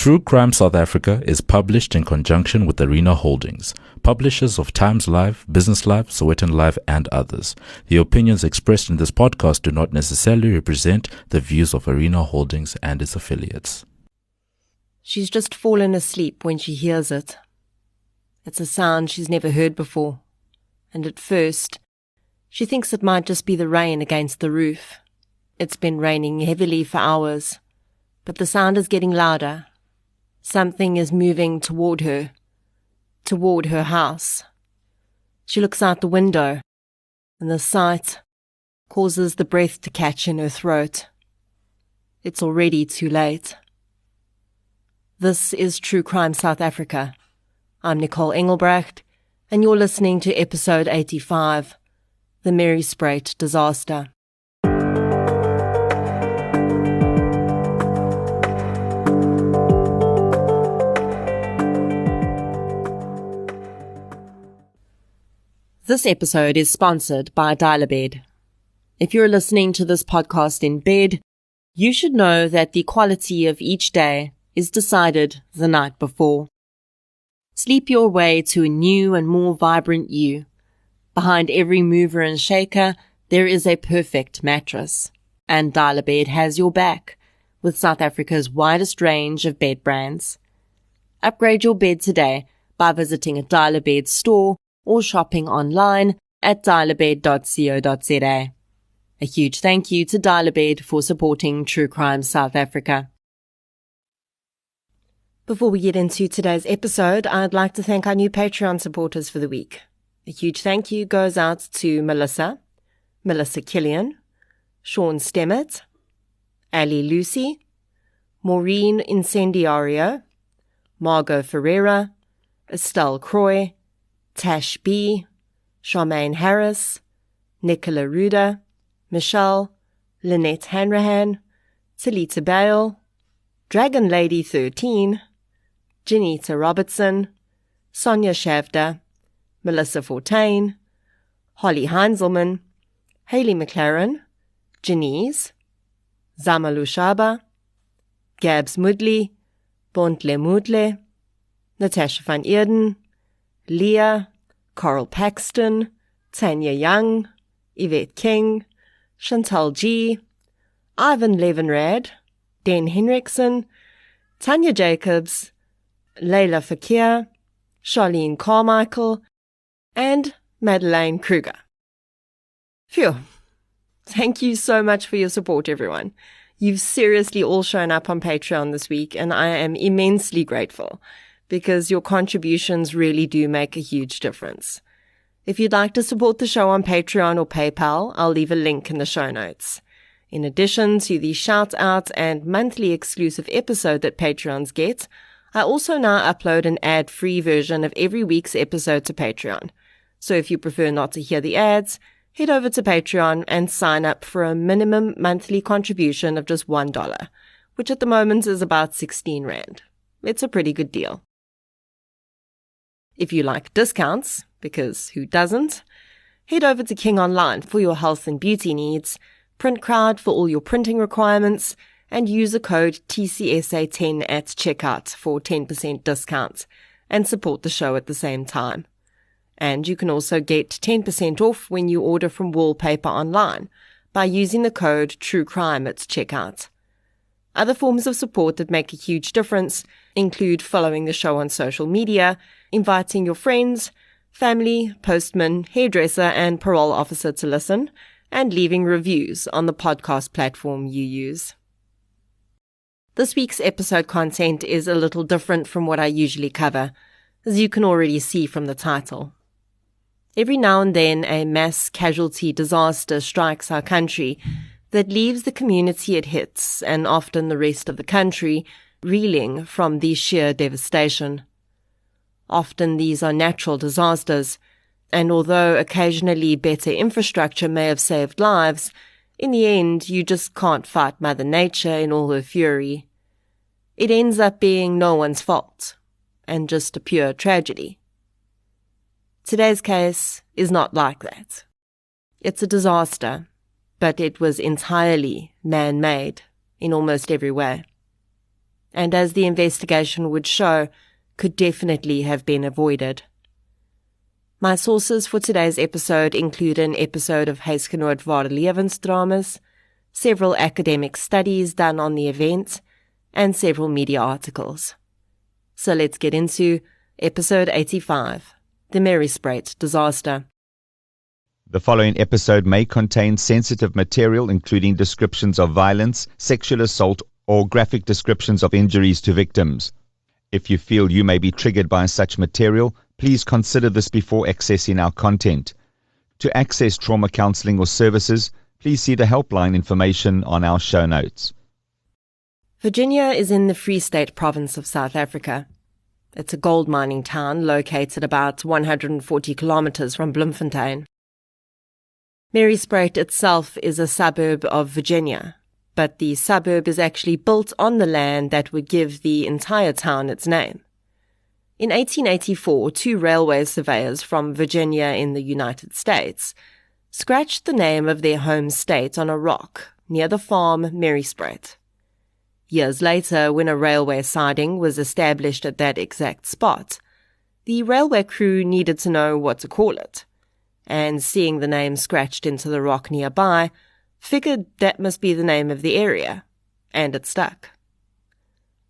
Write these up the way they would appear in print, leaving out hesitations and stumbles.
True Crime South Africa is published in conjunction with Arena Holdings, publishers of Times Live, Business Live, Sowetan Live, and others. The opinions expressed in this podcast do not necessarily represent the views of Arena Holdings and its affiliates. She's just fallen asleep when she hears it. It's a sound she's never heard before, and at first, she thinks it might just be the rain against the roof. It's been raining heavily for hours, but the sound is getting louder. Something is moving toward her house. She looks out the window, and the sight causes the breath to catch in her throat. It's already too late. This is True Crime South Africa. I'm Nicole Engelbrecht, and you're listening to episode 85, The Merriespruit Disaster. This episode is sponsored by Dial-A-Bed. If you're listening to this podcast in bed, you should know that the quality of each day is decided the night before. Sleep your way to a new and more vibrant you. Behind every mover and shaker, there is a perfect mattress. And Dial-A-Bed has your back, with South Africa's widest range of bed brands. Upgrade your bed today by visiting a Dial-A-Bed store or shopping online at dialabed.co.za. A huge thank you to Dial-A-Bed for supporting True Crime South Africa. Before we get into today's episode, I'd like to thank our new Patreon supporters for the week. A huge thank you goes out to Melissa Killian, Sean Stemmett, Ali Lucy, Maureen Incendiario, Margot Ferreira, Estelle Croy, Tash B, Charmaine Harris, Nicola Ruda, Michelle, Lynette Hanrahan, Talita Bale, Dragon Lady 13, Janita Robertson, Sonia Shavda, Melissa Fortain, Holly Heinzelman, Hayley McLaren, Janice, Zamalu Shaba, Gabs Mudley, Bontle Mudle, Natasha van Eerden, Leah, Coral Paxton, Tanya Young, Yvette King, Chantal G, Ivan Levenrad, Dan Henriksen, Tanya Jacobs, Leila Fakir, Charlene Carmichael, and Madeleine Kruger. Phew. Thank you so much for your support, everyone. You've seriously all shown up on Patreon this week, and I am immensely grateful, because your contributions really do make a huge difference. If you'd like to support the show on Patreon or PayPal, I'll leave a link in the show notes. In addition to the shout-out and monthly exclusive episode that Patreons get, I also now upload an ad-free version of every week's episode to Patreon. So if you prefer not to hear the ads, head over to Patreon and sign up for a minimum monthly contribution of just $1, which at the moment is about 16 Rand. It's a pretty good deal. If you like discounts, because who doesn't, head over to King Online for your health and beauty needs, PrintCrowd for all your printing requirements, and use the code TCSA10 at checkout for 10% discount, and support the show at the same time. And you can also get 10% off when you order from Wallpaper Online by using the code TRUECRIME at checkout. Other forms of support that make a huge difference include following the show on social media, inviting your friends, family, postman, hairdresser, and parole officer to listen, and leaving reviews on the podcast platform you use. This week's episode content is a little different from what I usually cover, as you can already see from the title. Every now and then, a mass casualty disaster strikes our country that leaves the community it hits, and often the rest of the country, reeling from the sheer devastation. Often these are natural disasters, and although occasionally better infrastructure may have saved lives, in the end you just can't fight Mother Nature in all her fury. It ends up being no one's fault, and just a pure tragedy. Today's case is not like that. It's a disaster, but it was entirely man-made in almost every way. and as the investigation would show, could definitely have been avoided. My sources for today's episode include an episode of Huisgenoot Ware Lewensdramas, several academic studies done on the event, and several media articles. So let's get into episode 85, the Merriespruit disaster. The following episode may contain sensitive material including descriptions of violence, sexual assault, or graphic descriptions of injuries to victims. If you feel you may be triggered by such material, please consider this before accessing our content. To access trauma counseling or services, please see the helpline information on our show notes. Virginia is in the Free State province of South Africa. It's a gold mining town located about 140 kilometers from Bloemfontein. Merriespruit itself is a suburb of Virginia, but the suburb is actually built on the land that would give the entire town its name. In 1884, 2 railway surveyors from Virginia in the United States scratched the name of their home state on a rock near the farm Merriespruit. Years later, when a railway siding was established at that exact spot, the railway crew needed to know what to call it, and seeing the name scratched into the rock nearby, figured that must be the name of the area, and it stuck.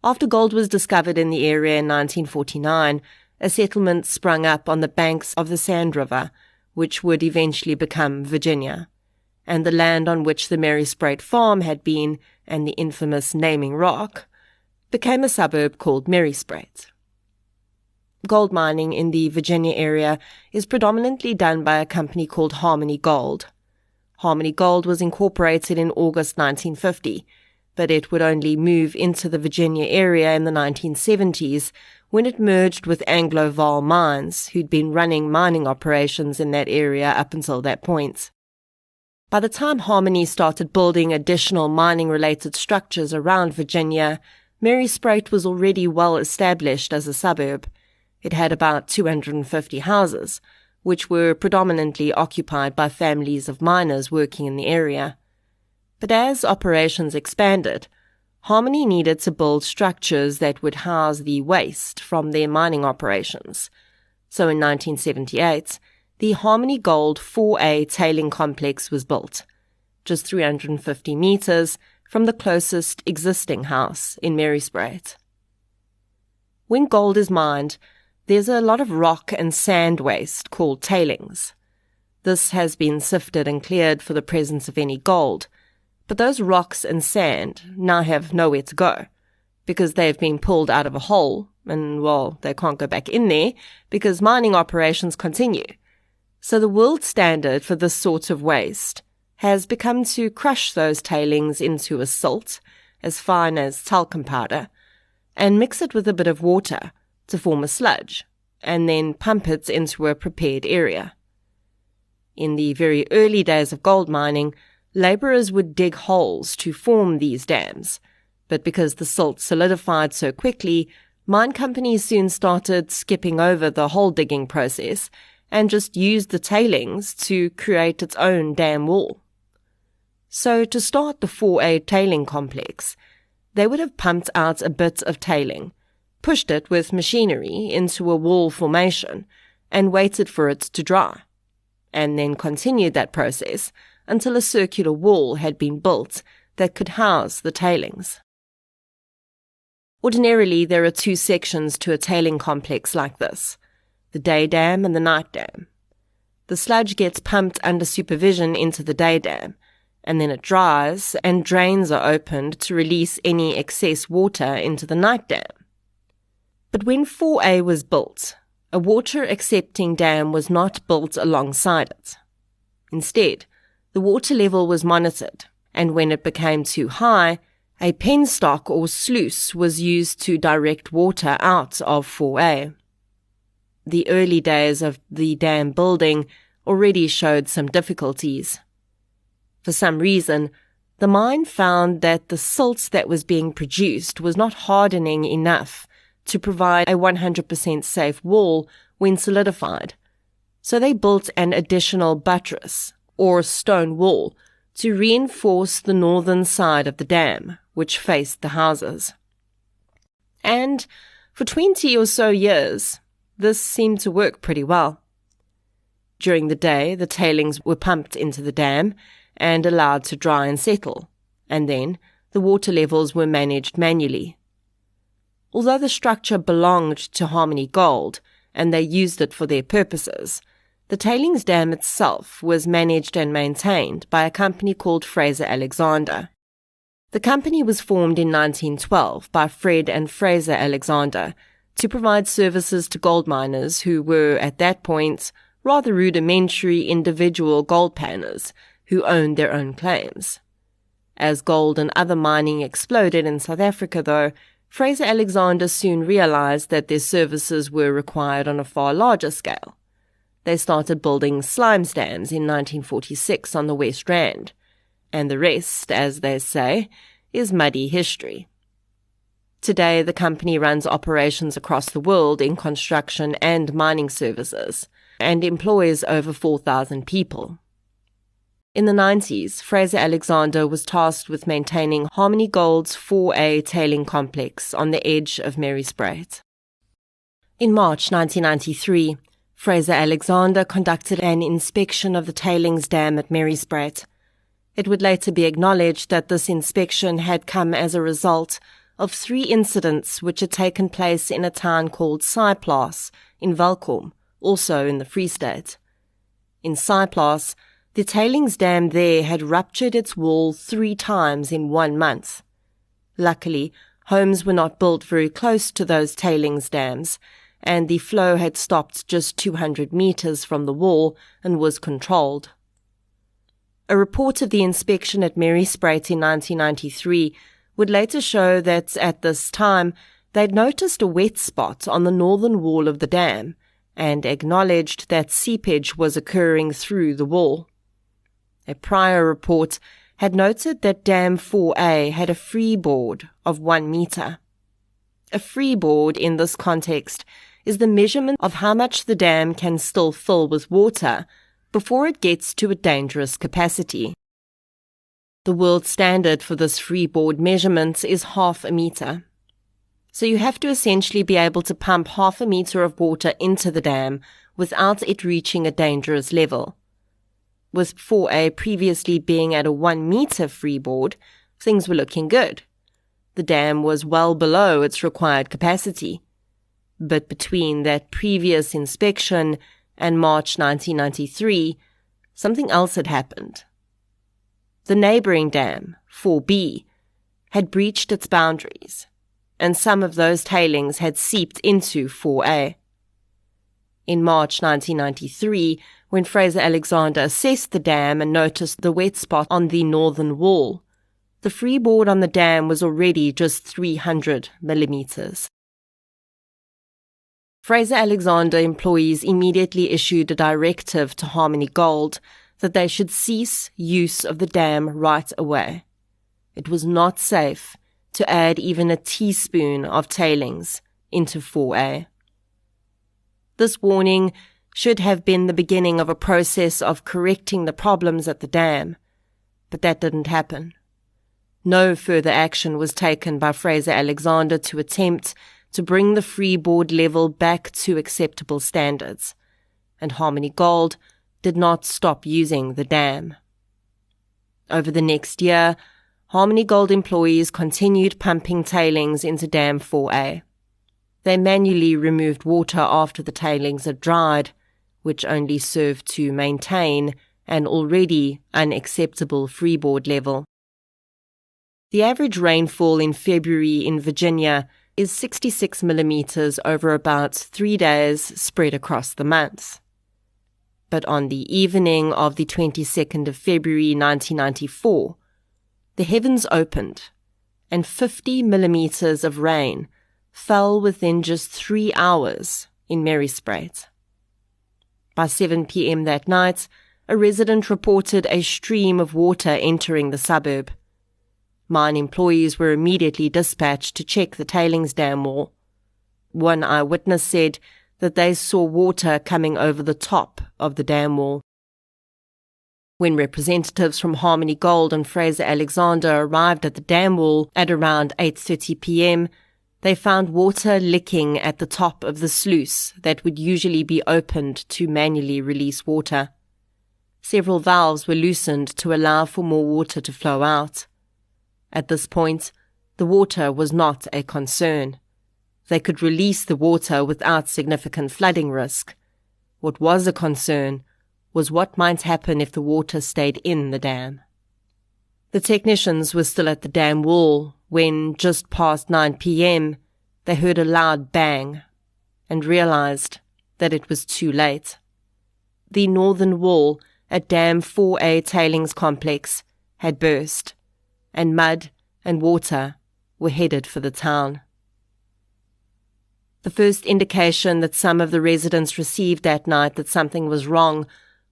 After gold was discovered in the area in 1949, a settlement sprung up on the banks of the Sand River, which would eventually become Virginia, and the land on which the Merriespruit farm had been, and the infamous naming rock, became a suburb called Merriespruit. Gold mining in the Virginia area is predominantly done by a company called Harmony Gold. Harmony Gold was incorporated in August 1950, but it would only move into the Virginia area in the 1970s when it merged with Anglo-Val Mines, who'd been running mining operations in that area up until that point. By the time Harmony started building additional mining-related structures around Virginia, Merriespruit was already well established as a suburb. It had about 250 houses, which were predominantly occupied by families of miners working in the area. But as operations expanded, Harmony needed to build structures that would house the waste from their mining operations. So in 1978, the Harmony Gold 4A tailing complex was built, just 350 meters from the closest existing house in Merriespruit. When gold is mined, there's a lot of rock and sand waste called tailings. This has been sifted and cleared for the presence of any gold, but those rocks and sand now have nowhere to go because they've been pulled out of a hole and, well, they can't go back in there because mining operations continue. So the world standard for this sort of waste has become to crush those tailings into a silt as fine as talcum powder and mix it with a bit of water to form a sludge, and then pump it into a prepared area. In the very early days of gold mining, labourers would dig holes to form these dams, but because the silt solidified so quickly, mine companies soon started skipping over the hole digging process and just used the tailings to create its own dam wall. So to start the 4A tailing complex, they would have pumped out a bit of tailing, pushed it with machinery into a wall formation, and waited for it to dry, and then continued that process until a circular wall had been built that could house the tailings. Ordinarily, there are 2 sections to a tailing complex like this, the day dam and the night dam. The sludge gets pumped under supervision into the day dam, and then it dries and drains are opened to release any excess water into the night dam. But when 4A was built, a water-accepting dam was not built alongside it. Instead, the water level was monitored, and when it became too high, a penstock or sluice was used to direct water out of 4A. The early days of the dam building already showed some difficulties. For some reason, the mine found that the silt that was being produced was not hardening enough to provide a 100% safe wall when solidified, so they built an additional buttress, or stone wall, to reinforce the northern side of the dam, which faced the houses. And for 20 or so years, this seemed to work pretty well. During the day, the tailings were pumped into the dam and allowed to dry and settle, and then the water levels were managed manually. Although the structure belonged to Harmony Gold, and they used it for their purposes, the tailings dam itself was managed and maintained by a company called Fraser Alexander. The company was formed in 1912 by Fred and Fraser Alexander to provide services to gold miners who were, at that point, rather rudimentary individual gold panners who owned their own claims. As gold and other mining exploded in South Africa, though, Fraser Alexander soon realized that their services were required on a far larger scale. They started building slime dams in 1946 on the West Rand, and the rest, as they say, is muddy history. Today, the company runs operations across the world in construction and mining services, and employs over 4,000 people. In the 90s, Fraser Alexander was tasked with maintaining Harmony Gold's 4A tailing complex on the edge of Merriespruit. In March 1993, Fraser Alexander conducted an inspection of the tailings dam at Merriespruit. It would later be acknowledged that this inspection had come as a result of 3 incidents which had taken place in a town called Cyplaas in Welkom, also in the Free State. In Cyplaas, the tailings dam there had ruptured its wall 3 times in 1 month. Luckily, homes were not built very close to those tailings dams, and the flow had stopped just 200 meters from the wall and was controlled. A report of the inspection at Merriespruit in 1993 would later show that at this time they'd noticed a wet spot on the northern wall of the dam and acknowledged that seepage was occurring through the wall. A prior report had noted that Dam 4A had a freeboard of 1 meter. A freeboard in this context is the measurement of how much the dam can still fill with water before it gets to a dangerous capacity. The world standard for this freeboard measurement is 0.5 meter. So you have to essentially be able to pump 0.5 meter of water into the dam without it reaching a dangerous level. With 4A previously being at a 1 meter freeboard, things were looking good. The dam was well below its required capacity. But between that previous inspection and March 1993, something else had happened. The neighboring dam, 4B, had breached its boundaries, and some of those tailings had seeped into 4A. In March 1993, when Fraser Alexander assessed the dam and noticed the wet spot on the northern wall, the freeboard on the dam was already just 300 millimeters. Fraser Alexander employees immediately issued a directive to Harmony Gold that they should cease use of the dam right away. It was not safe to add even a teaspoon of tailings into 4A. This warning should have been the beginning of a process of correcting the problems at the dam, but that didn't happen. No further action was taken by Fraser Alexander to attempt to bring the freeboard level back to acceptable standards, and Harmony Gold did not stop using the dam. Over the next year, Harmony Gold employees continued pumping tailings into Dam 4A. They manually removed water after the tailings had dried, which only served to maintain an already unacceptable freeboard level. The average rainfall in February in Virginia is 66 millimeters over about 3 days spread across the month. But on the evening of the 22nd of February 1994, the heavens opened and 50 millimeters of rain fell within just 3 hours in Merriespruit. By 7 p.m. that night, a resident reported a stream of water entering the suburb. Mine employees were immediately dispatched to check the tailings dam wall. One eyewitness said that they saw water coming over the top of the dam wall. When representatives from Harmony Gold and Fraser Alexander arrived at the dam wall at around 8:30 p.m., they found water licking at the top of the sluice that would usually be opened to manually release water. Several valves were loosened to allow for more water to flow out. At this point, the water was not a concern. They could release the water without significant flooding risk. What was a concern was what might happen if the water stayed in the dam. The technicians were still at the dam wall when, just past 9 p.m., they heard a loud bang and realized that it was too late. The northern wall at Dam 4A Tailings Complex had burst, and mud and water were headed for the town. The first indication that some of the residents received that night that something was wrong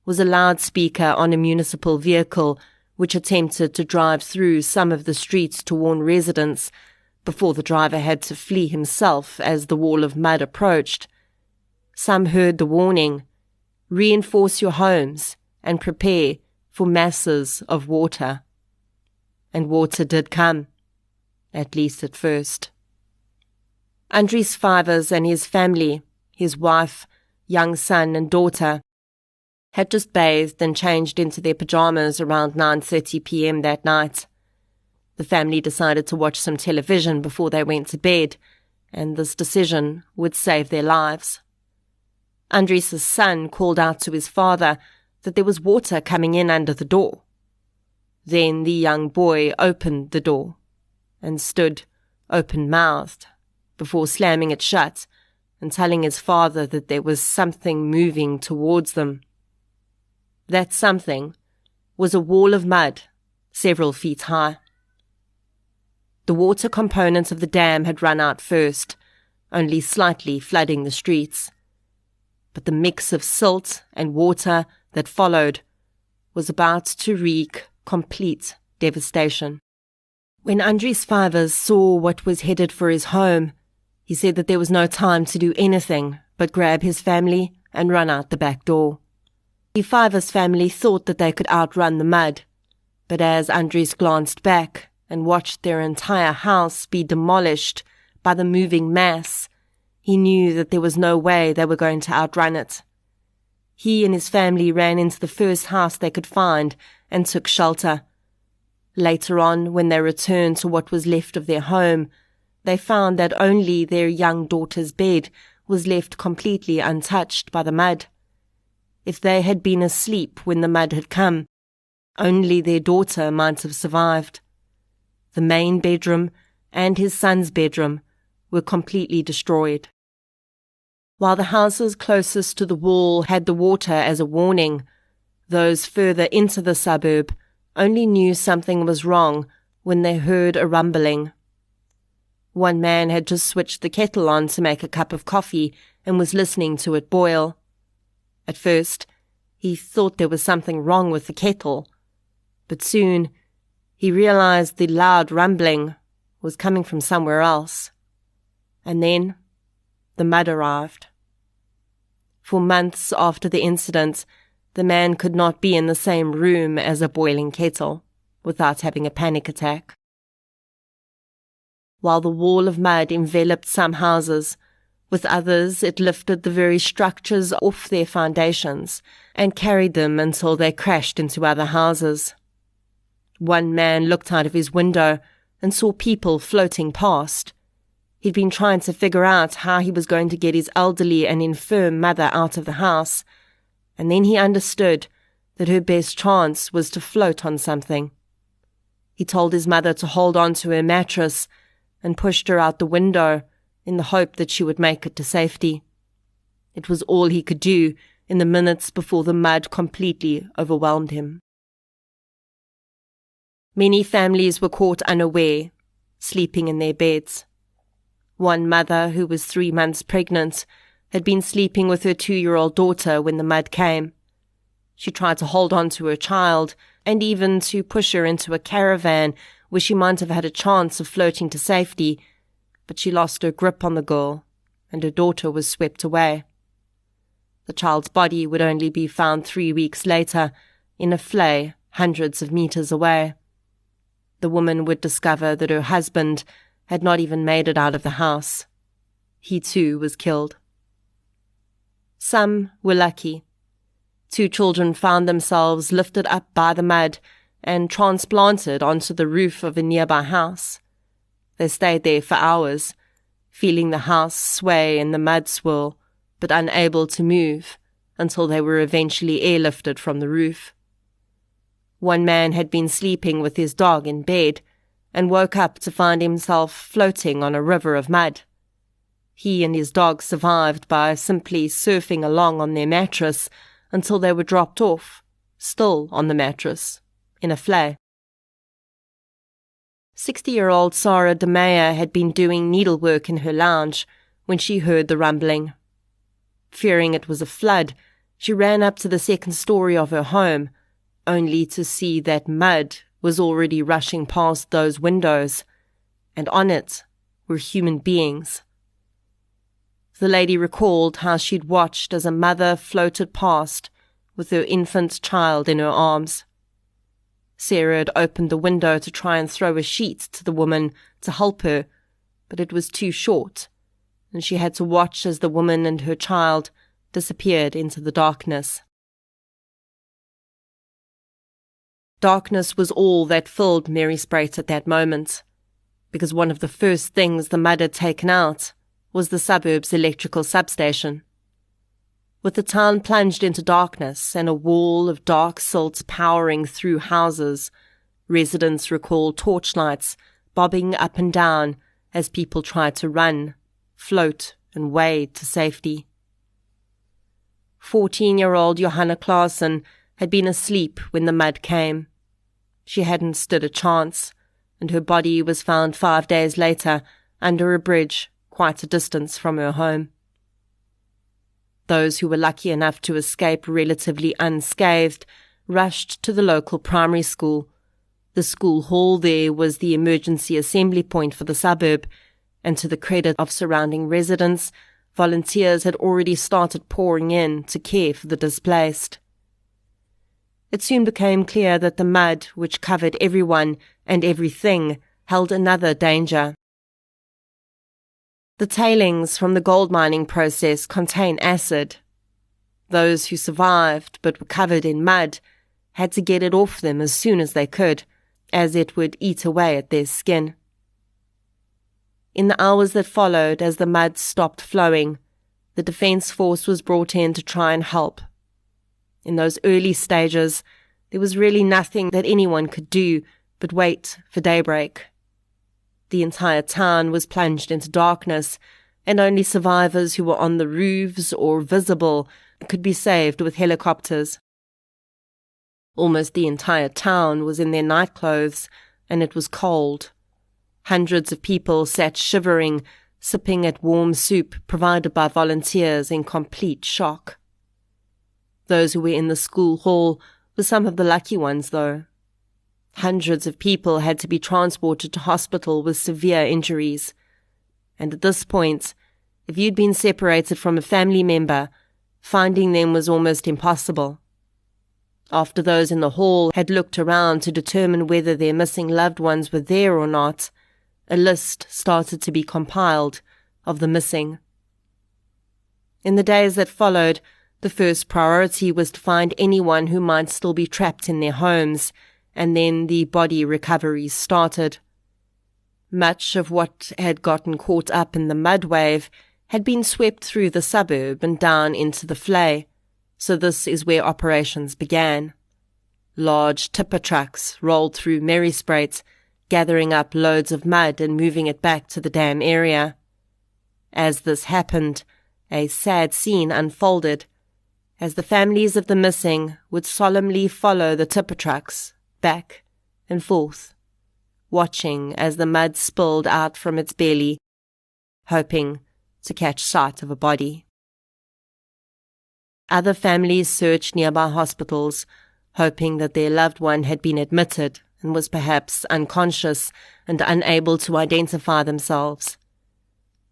was a loudspeaker on a municipal vehicle which attempted to drive through some of the streets to warn residents before the driver had to flee himself as the wall of mud approached. Some heard the warning, "Reinforce your homes and prepare for masses of water." And water did come, at least at first. Andries Fivers and his family, his wife, young son and daughter, had just bathed and changed into their pajamas around 9:30 p.m. that night. The family decided to watch some television before they went to bed, and this decision would save their lives. Andries' son called out to his father that there was water coming in under the door. Then the young boy opened the door and stood open-mouthed before slamming it shut and telling his father that there was something moving towards them. That something was a wall of mud several feet high. The water component of the dam had run out first, only slightly flooding the streets. But the mix of silt and water that followed was about to wreak complete devastation. When Andries Fivers saw what was headed for his home, he said that there was no time to do anything but grab his family and run out the back door. The Fivers family thought that they could outrun the mud, but as Andries glanced back and watched their entire house be demolished by the moving mass, he knew that there was no way they were going to outrun it. He and his family ran into the first house they could find and took shelter. Later on, when they returned to what was left of their home, they found that only their young daughter's bed was left completely untouched by the mud. If they had been asleep when the mud had come, only their daughter might have survived. The main bedroom and his son's bedroom were completely destroyed. While the houses closest to the wall had the water as a warning, those further into the suburb only knew something was wrong when they heard a rumbling. One man had just switched the kettle on to make a cup of coffee and was listening to it boil. At first, he thought there was something wrong with the kettle, but soon he realized the loud rumbling was coming from somewhere else. And then the mud arrived. For months after the incident, the man could not be in the same room as a boiling kettle without having a panic attack. While the wall of mud enveloped some houses, with others it lifted the very structures off their foundations and carried them until they crashed into other houses. One man looked out of his window and saw people floating past. He'd been trying to figure out how he was going to get his elderly and infirm mother out of the house, and then he understood that her best chance was to float on something. He told his mother to hold on to her mattress and pushed her out the window in the hope that she would make it to safety. It was all he could do in the minutes before the mud completely overwhelmed him. Many families were caught unaware, sleeping in their beds. One mother, who was 3 months pregnant, had been sleeping with her 2-year-old daughter when the mud came. She tried to hold on to her child and even to push her into a caravan where she might have had a chance of floating to safety, but she lost her grip on the girl and her daughter was swept away. The child's body would only be found 3 weeks later in a flea hundreds of meters away. The woman would discover that her husband had not even made it out of the house. He too was killed. Some were lucky. 2 children found themselves lifted up by the mud and transplanted onto the roof of a nearby house. They stayed there for hours, feeling the house sway in the mud swirl, but unable to move until they were eventually airlifted from the roof. One man had been sleeping with his dog in bed and woke up to find himself floating on a river of mud. He and his dog survived by simply surfing along on their mattress until they were dropped off, still on the mattress, in a flay. 60-year-old Sarah De Meyer had been doing needlework in her lounge when she heard the rumbling. Fearing it was a flood, she ran up to the 2nd story of her home, only to see that mud was already rushing past those windows, and on it were human beings. The lady recalled how she'd watched as a mother floated past with her infant child in her arms. Sarah had opened the window to try and throw a sheet to the woman to help her, but it was too short, and she had to watch as the woman and her child disappeared into the darkness. Darkness was all that filled Merriespruit at that moment, because one of the first things the mud had taken out was the suburb's electrical substation. With the town plunged into darkness and a wall of dark silt powering through houses, residents recalled torchlights bobbing up and down as people tried to run, float, and wade to safety. 14-year-old Johanna Claassen had been asleep when the mud came. She hadn't stood a chance, and her body was found 5 days later under a bridge quite a distance from her home. Those who were lucky enough to escape relatively unscathed rushed to the local primary school. The school hall there was the emergency assembly point for the suburb, and to the credit of surrounding residents, volunteers had already started pouring in to care for the displaced. It soon became clear that the mud, which covered everyone and everything, held another danger. The tailings from the gold mining process contain acid. Those who survived but were covered in mud had to get it off them as soon as they could, as it would eat away at their skin. In the hours that followed, as the mud stopped flowing, the Defence Force was brought in to try and help. In those early stages, there was really nothing that anyone could do but wait for daybreak. The entire town was plunged into darkness, and only survivors who were on the roofs or visible could be saved with helicopters. Almost the entire town was in their nightclothes, and it was cold. Hundreds of people sat shivering, sipping at warm soup provided by volunteers in complete shock. Those who were in the school hall were some of the lucky ones, though. Hundreds of people had to be transported to hospital with severe injuries. And at this point, if you'd been separated from a family member, finding them was almost impossible. After those in the hall had looked around to determine whether their missing loved ones were there or not, a list started to be compiled of the missing. In the days that followed, the first priority was to find anyone who might still be trapped in their homes, and then the body recoveries started. Much of what had gotten caught up in the mud wave had been swept through the suburb and down into the flay, so this is where operations began. Large tipper trucks rolled through Merriespruit, gathering up loads of mud and moving it back to the dam area. As this happened, a sad scene unfolded, as the families of the missing would solemnly follow the tipper trucks back and forth, watching as the mud spilled out from its belly, hoping to catch sight of a body. Other families searched nearby hospitals, hoping that their loved one had been admitted and was perhaps unconscious and unable to identify themselves.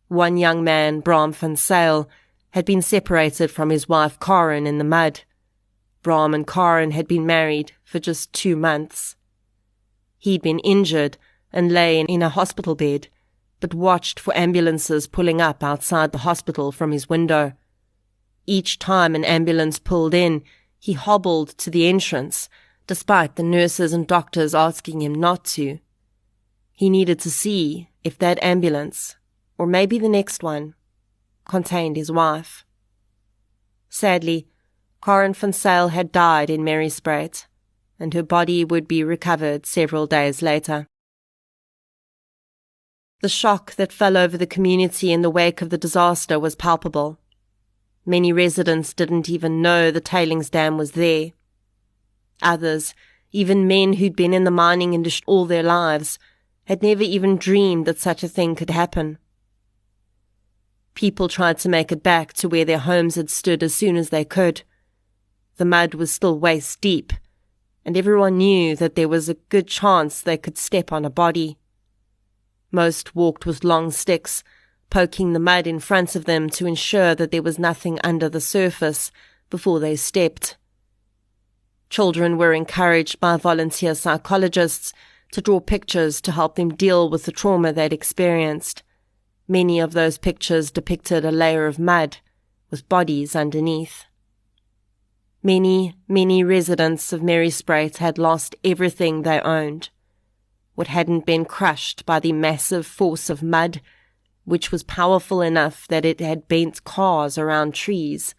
One young man, Bram van Sail, had been separated from his wife Karen in the mud. Bram and Karen had been married for just 2 months. He'd been injured and lay in a hospital bed, but watched for ambulances pulling up outside the hospital from his window. Each time an ambulance pulled in, he hobbled to the entrance, despite the nurses and doctors asking him not to. He needed to see if that ambulance, or maybe the next one, contained his wife. Sadly, Corin van Zyl had died in Merriespruit, and her body would be recovered several days later. The shock that fell over the community in the wake of the disaster was palpable. Many residents didn't even know the tailings dam was there. Others, even men who'd been in the mining industry all their lives, had never even dreamed that such a thing could happen. People tried to make it back to where their homes had stood as soon as they could. The mud was still waist deep, and everyone knew that there was a good chance they could step on a body. Most walked with long sticks, poking the mud in front of them to ensure that there was nothing under the surface before they stepped. Children were encouraged by volunteer psychologists to draw pictures to help them deal with the trauma they'd experienced. Many of those pictures depicted a layer of mud with bodies underneath. Many residents of Merriespruit had lost everything they owned. What hadn't been crushed by the massive force of mud, which was powerful enough that it had bent cars around trees,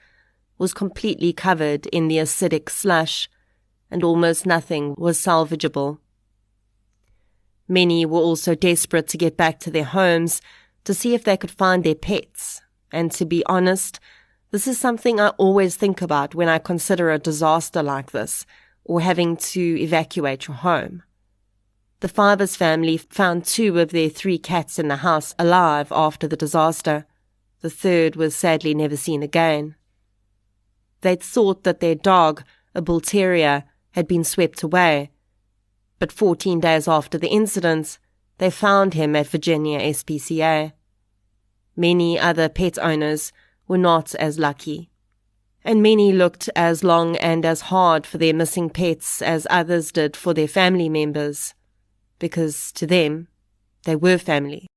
was completely covered in the acidic slush, and almost nothing was salvageable. Many were also desperate to get back to their homes, to see if they could find their pets, and to be honest, this is something I always think about when I consider a disaster like this, or having to evacuate your home. The Fivers family found 2 of their 3 cats in the house alive after the disaster. The third was sadly never seen again. They'd thought that their dog, a bull terrier, had been swept away, but 14 days after the incident, they found him at Virginia SPCA. Many other pet owners were not as lucky, and many looked as long and as hard for their missing pets as others did for their family members, because to them, they were family.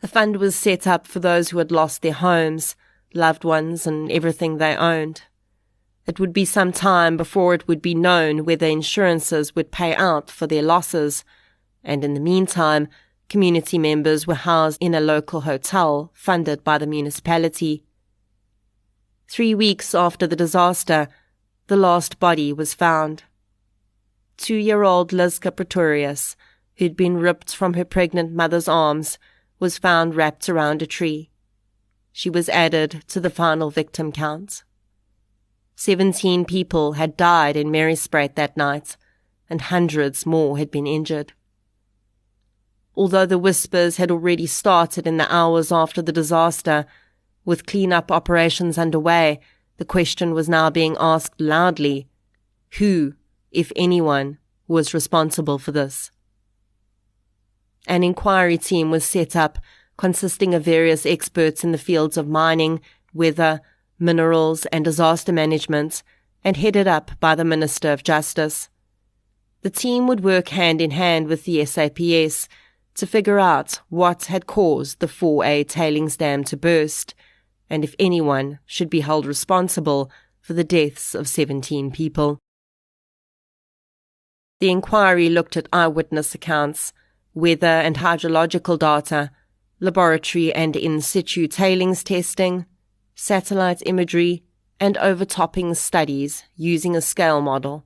A fund was set up for those who had lost their homes, loved ones, and everything they owned. It would be some time before it would be known whether insurances would pay out for their losses, and in the meantime, community members were housed in a local hotel funded by the municipality. 3 weeks after the disaster, the last body was found. 2-year-old Lizka Pretorius, who'd been ripped from her pregnant mother's arms, was found wrapped around a tree. She was added to the final victim count. 17 people had died in Merriespruit that night, and hundreds more had been injured. Although the whispers had already started in the hours after the disaster, with clean-up operations underway, the question was now being asked loudly: who, if anyone, was responsible for this? An inquiry team was set up, consisting of various experts in the fields of mining, weather, minerals, and disaster management, and headed up by the Minister of Justice. The team would work hand in hand with the SAPS to figure out what had caused the 4A tailings dam to burst, and if anyone should be held responsible for the deaths of 17 people. The inquiry looked at eyewitness accounts, weather and hydrological data, laboratory and in-situ tailings testing, satellite imagery, and overtopping studies using a scale model.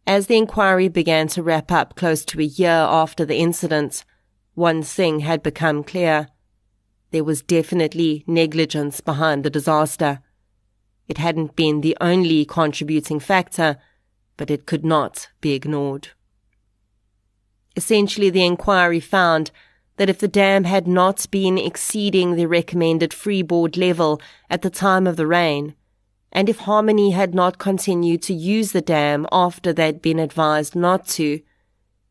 As the inquiry began to wrap up close to a year after the incident, one thing had become clear. There was definitely negligence behind the disaster. It hadn't been the only contributing factor, but it could not be ignored. Essentially, the inquiry found that if the dam had not been exceeding the recommended freeboard level at the time of the rain, and if Harmony had not continued to use the dam after they'd been advised not to,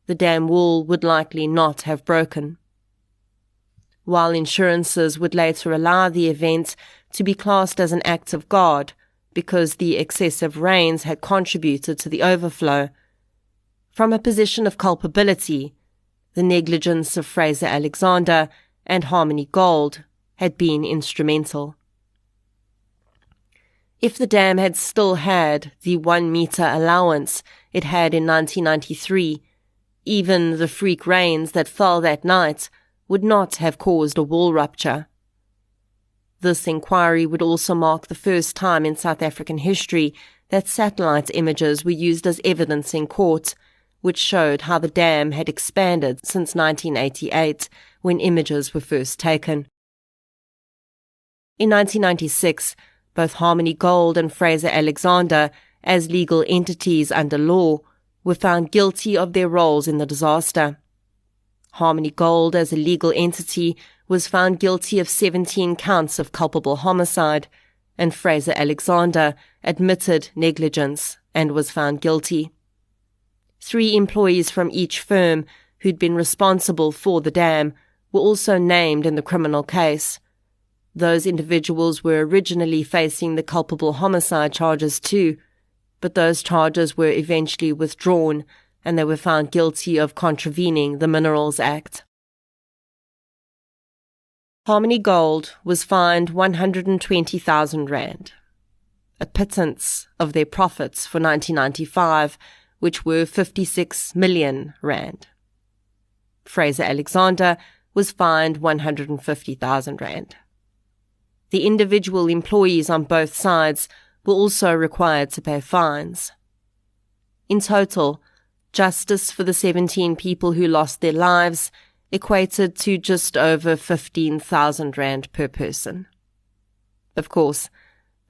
the dam wall would likely not have broken. While insurances would later allow the event to be classed as an act of God because the excessive rains had contributed to the overflow, from a position of culpability, the negligence of Fraser Alexander and Harmony Gold had been instrumental. If the dam had still had the 1 meter allowance it had in 1993, even the freak rains that fell that night would not have caused a wall rupture. This inquiry would also mark the first time in South African history that satellite images were used as evidence in court, which showed how the dam had expanded since 1988, when images were first taken. In 1996, both Harmony Gold and Fraser Alexander, as legal entities under law, were found guilty of their roles in the disaster. Harmony Gold, as a legal entity, was found guilty of 17 counts of culpable homicide, and Fraser Alexander admitted negligence and was found guilty. 3 employees from each firm who'd been responsible for the dam were also named in the criminal case. Those individuals were originally facing the culpable homicide charges too, but those charges were eventually withdrawn and they were found guilty of contravening the Minerals Act. Harmony Gold was fined 120,000 rand, a pittance of their profits for 1995, which were 56 million rand. Fraser Alexander was fined 150,000 rand. The individual employees on both sides were also required to pay fines. In total, justice for the 17 people who lost their lives equated to just over 15,000 rand per person. Of course,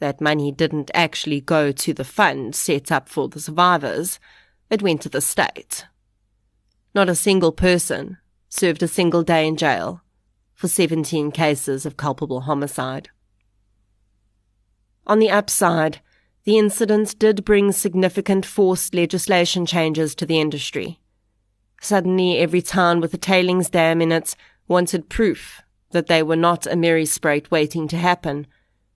that money didn't actually go to the fund set up for the survivors. It went to the state. Not a single person served a single day in jail for 17 cases of culpable homicide. On the upside, the incident did bring significant forced legislation changes to the industry. Suddenly, every town with a tailings dam in it wanted proof that they were not a Merriespruit waiting to happen,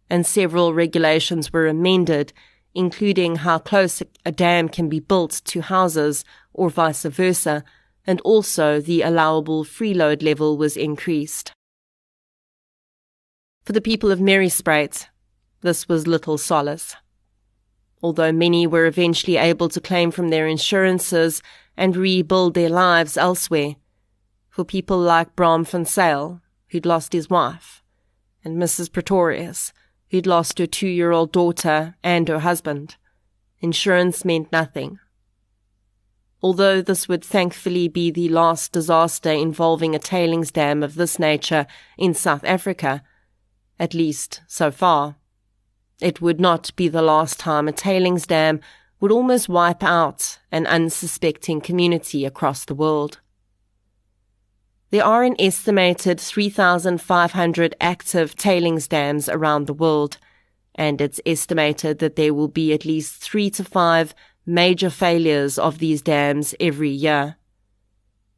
and several regulations were amended, including how close a dam can be built to houses or vice versa, and also the allowable freeload level was increased. For the people of Merriespruit, this was little solace. Although many were eventually able to claim from their insurances and rebuild their lives elsewhere, for people like Bram van Zyl, who'd lost his wife, and Mrs. Pretorius, who'd lost her 2-year-old daughter and her husband, insurance meant nothing. Although this would thankfully be the last disaster involving a tailings dam of this nature in South Africa, at least so far, it would not be the last time a tailings dam would almost wipe out an unsuspecting community across the world. There are an estimated 3,500 active tailings dams around the world, and it's estimated that there will be at least 3 to 5 major failures of these dams every year.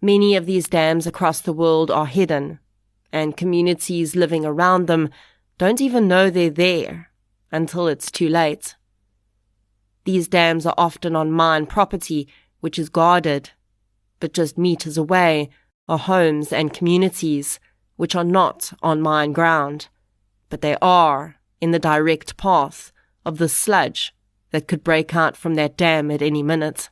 Many of these dams across the world are hidden, and communities living around them don't even know they're there until it's too late. These dams are often on mine property, which is guarded, but just meters away are homes and communities which are not on mine ground, but they are in the direct path of the sludge that could break out from that dam at any minute.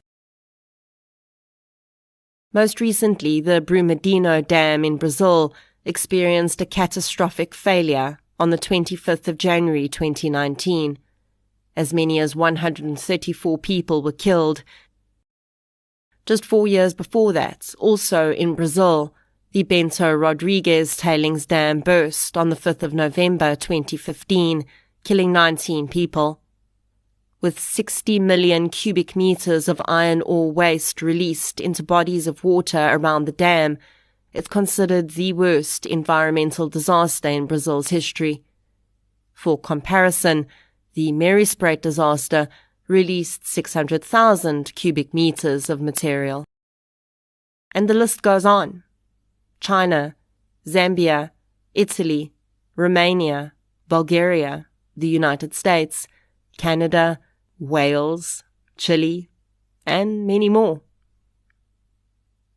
Most recently, the Brumadinho Dam in Brazil experienced a catastrophic failure on the 25th of January 2019. As many as 134 people were killed. Just 4 years before that, also in Brazil, the Bento Rodrigues tailings dam burst on the 5th of November 2015, killing 19 people. With 60 million cubic meters of iron ore waste released into bodies of water around the dam, it's considered the worst environmental disaster in Brazil's history. For comparison, the Merriespruit disaster released 600,000 cubic meters of material. And the list goes on. China, Zambia, Italy, Romania, Bulgaria, the United States, Canada, Wales, Chile, and many more.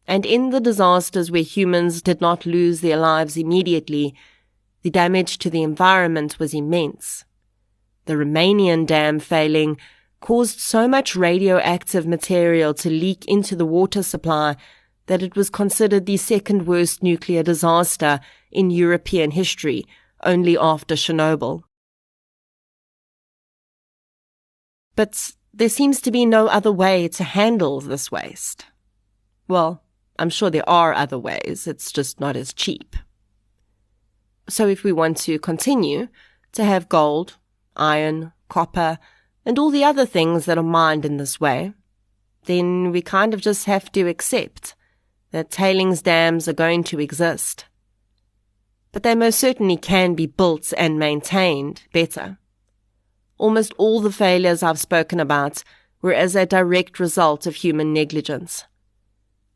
And in the disasters where humans did not lose their lives immediately, the damage to the environment was immense. The Romanian dam failing caused so much radioactive material to leak into the water supply that it was considered the second worst nuclear disaster in European history, only after Chernobyl. But there seems to be no other way to handle this waste. Well, I'm sure there are other ways, it's just not as cheap. So if we want to continue to have gold, iron, copper, and all the other things that are mined in this way, then we kind of just have to accept that tailings dams are going to exist. But they most certainly can be built and maintained better. Almost all the failures I've spoken about were as a direct result of human negligence.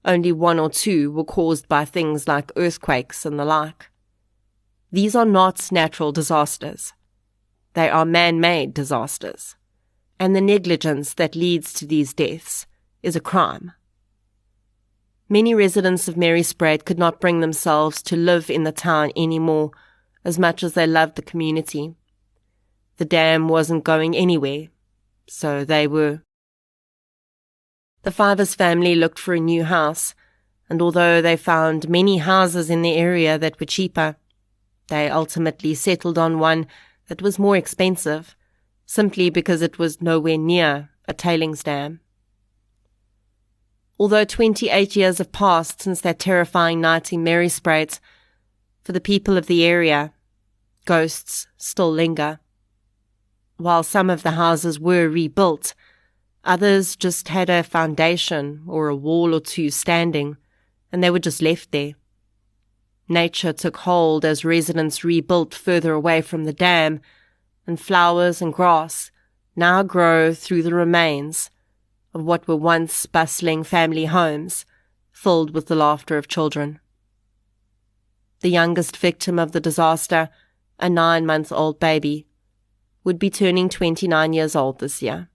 Only 1 or 2 were caused by things like earthquakes and the like. These are not natural disasters. They are man-made disasters. And the negligence that leads to these deaths is a crime. Many residents of Merriespruit could not bring themselves to live in the town anymore, as much as they loved the community. The dam wasn't going anywhere, so they were. The Fivers family looked for a new house, and although they found many houses in the area that were cheaper, they ultimately settled on one that was more expensive, simply because it was nowhere near a tailings dam. Although 28 years have passed since that terrifying night in Merriespruit, for the people of the area, ghosts still linger. While some of the houses were rebuilt, others just had a foundation or a wall or 2 standing, and they were just left there. Nature took hold as residents rebuilt further away from the dam, and flowers and grass now grow through the remains of what were once bustling family homes, filled with the laughter of children. The youngest victim of the disaster, a 9-month-old baby, would be turning 29 years old this year.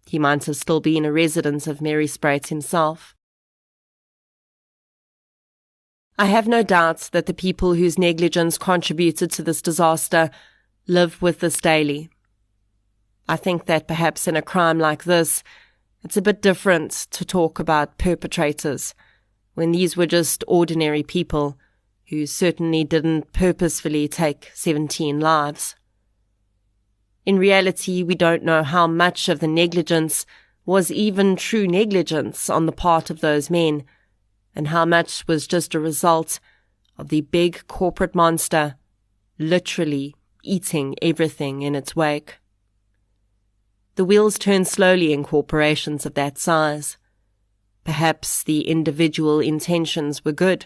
He might have still been a resident of Merriespruit himself. I have no doubt that the people whose negligence contributed to this disaster live with this daily. I think that perhaps in a crime like this, it's a bit different to talk about perpetrators, when these were just ordinary people who certainly didn't purposefully take 17 lives. In reality, we don't know how much of the negligence was even true negligence on the part of those men, and how much was just a result of the big corporate monster literally eating everything in its wake. The wheels turn slowly in corporations of that size. Perhaps the individual intentions were good,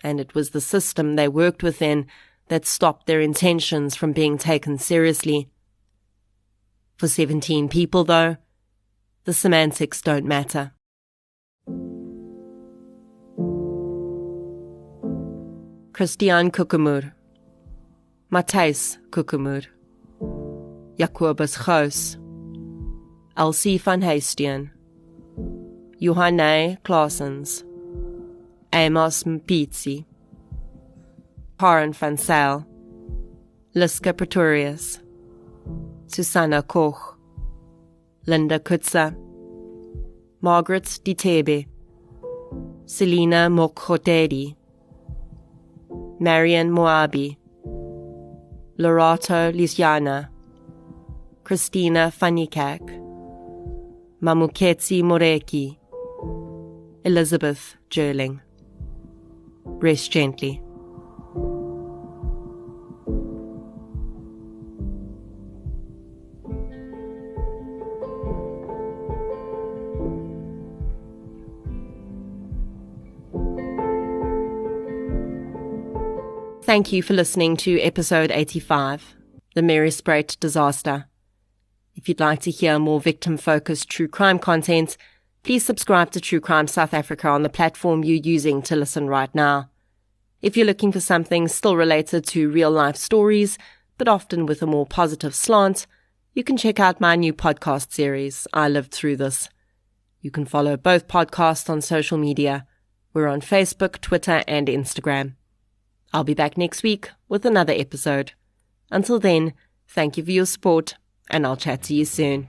and it was the system they worked within that stopped their intentions from being taken seriously. For 17 people, though, the semantics don't matter. Christian Kukumur, Matthijs Kukumur, Jacobus Gous, Elsie van Heestien, Johanne Claessens, Amos Mpitsi, Karen van Zyl, Liska Pretorius, Susanna Koch, Linda Kutza, Margaret Ditebe, Selina Mokhotedi, Marian Moabi, Lorato Lisiana, Christina Fanikak, Mamuketsi Moreki, Elizabeth Jerling. Rest gently. Thank you for listening to episode 85, The Merriespruit Disaster. If you'd like to hear more victim-focused true crime content, please subscribe to True Crime South Africa on the platform you're using to listen right now. If you're looking for something still related to real-life stories, but often with a more positive slant, you can check out my new podcast series, I Lived Through This. You can follow both podcasts on social media. We're on Facebook, Twitter, and Instagram. I'll be back next week with another episode. Until then, thank you for your support, and I'll chat to you soon.